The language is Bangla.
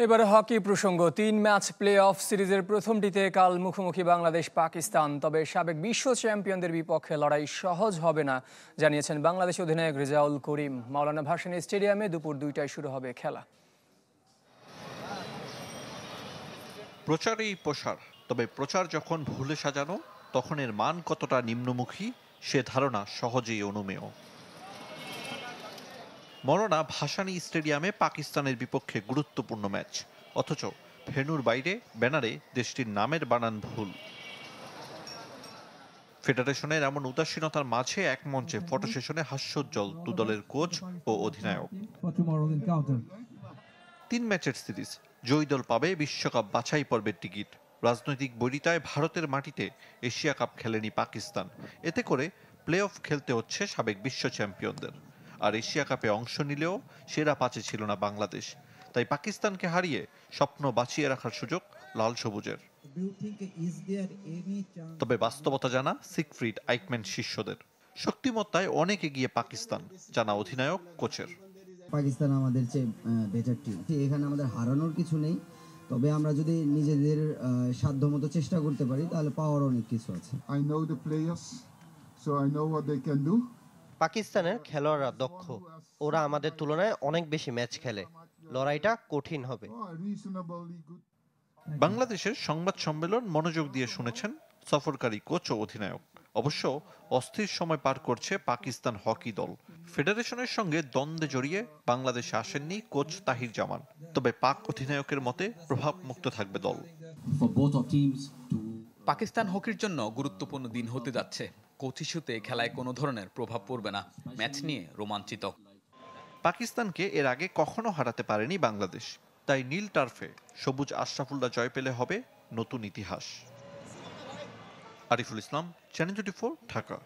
এবারে হকি প্রসঙ্গ। ৩ ম্যাচ প্লে অফ সিরিজের প্রথমটিতে কাল মুখোমুখি বাংলাদেশ পাকিস্তান। তবে সাবেক বিশ্ব চ্যাম্পিয়নদের বিপক্ষে লড়াই সহজ হবে না জানিয়েছেন বাংলাদেশ অধিনায়ক রেজাউল করিম। মাওলানা ভাসানী স্টেডিয়ামে দুপুর ২টায় শুরু হবে খেলা। প্রচারেই প্রসার, তবে প্রচার যখন ভুলে সাজানো তখন এর মান কতটা নিম্নমুখী সে ধারণা সহজেই অনুমেয়। মাওলানা ভাসানী স্টেডিয়ামে পাকিস্তানের বিপক্ষে গুরুত্বপূর্ণ ম্যাচ, অথচ ভেন্যুর বাইরে ব্যানারে দেশটির নামের বানান ভুল। ফেডারেশনের এমন উদাসীনতার মাঝে এক মঞ্চে ফটো সেশনে হাস্যোজ্জ্বল দু দলের কোচ ও অধিনায়ক। ৩ ম্যাচের সিরিজ, জয়ী দল পাবে বিশ্বকাপ বাছাই পর্বের টিকিট। রাজনৈতিক বৈরিতায় ভারতের মাটিতে এশিয়া কাপ খেলেনি পাকিস্তান, এতে করে প্লে অফ খেলতে হচ্ছে সাবেক বিশ্ব চ্যাম্পিয়নদের। আর এশিয়া কাপে অংশ নিলেও সেরা পাঁচে ছিল না বাংলাদেশ, তাই পাকিস্তানকে হারিয়ে স্বপ্ন বাঁচিয়ে রাখার সুযোগ লাল সবুজের। তবে বাস্তবতা জানা সিগফ্রিড আইকম্যান শিষ্যদের, শক্তিমত্তায় অনেক এগিয়ে পাকিস্তান জানা অধিনায়ক কোচের। পাকিস্তান আমাদের চেয়ে বেটার টিম, এখানে আমাদের হারানোর কিছু নেই। তবে আমরা যদি নিজেদের সাধ্যমতো চেষ্টা করতে পারি তাহলে পাওয়ার অনেক কিছু আছে। I know the players, so I know what they can do. পাকিস্তানের খেলোয়াড়রা দক্ষ, ওরা আমাদের তুলনায় অনেক বেশি ম্যাচ খেলে, লড়াইটা কঠিন হবে। বাংলাদেশের সংবাদ সম্মেলন মনোযোগ দিয়ে শুনেছেন সফরকারী কোচ ও অধিনায়ক। অবশ্য অস্থির সময় পার করছে পাকিস্তান হকি দল। ফেডারেশনের সঙ্গে দ্বন্দ্বে জড়িয়ে বাংলাদেশে আসেননি কোচ তাহির জামান, তবে পাক অধিনায়কের মতে প্রভাব মুক্ত থাকবে দল। পাকিস্তান হকির জন্য গুরুত্বপূর্ণ দিন হতে যাচ্ছে। কোচ ইস্যুতে খেলায় কোনো ধরনের প্রভাব পড়বে না, ম্যাচ নিয়ে রোমাঞ্চিত। পাকিস্তানকে এর আগে কখনো হারাতে পারেনি বাংলাদেশ, তাই নীল টার্ফে সবুজ আশরাফুল্লাহ জয় পেলে হবে নতুন ইতিহাস। আরিফুল ইসলাম, চ্যানেল 24, ঢাকা।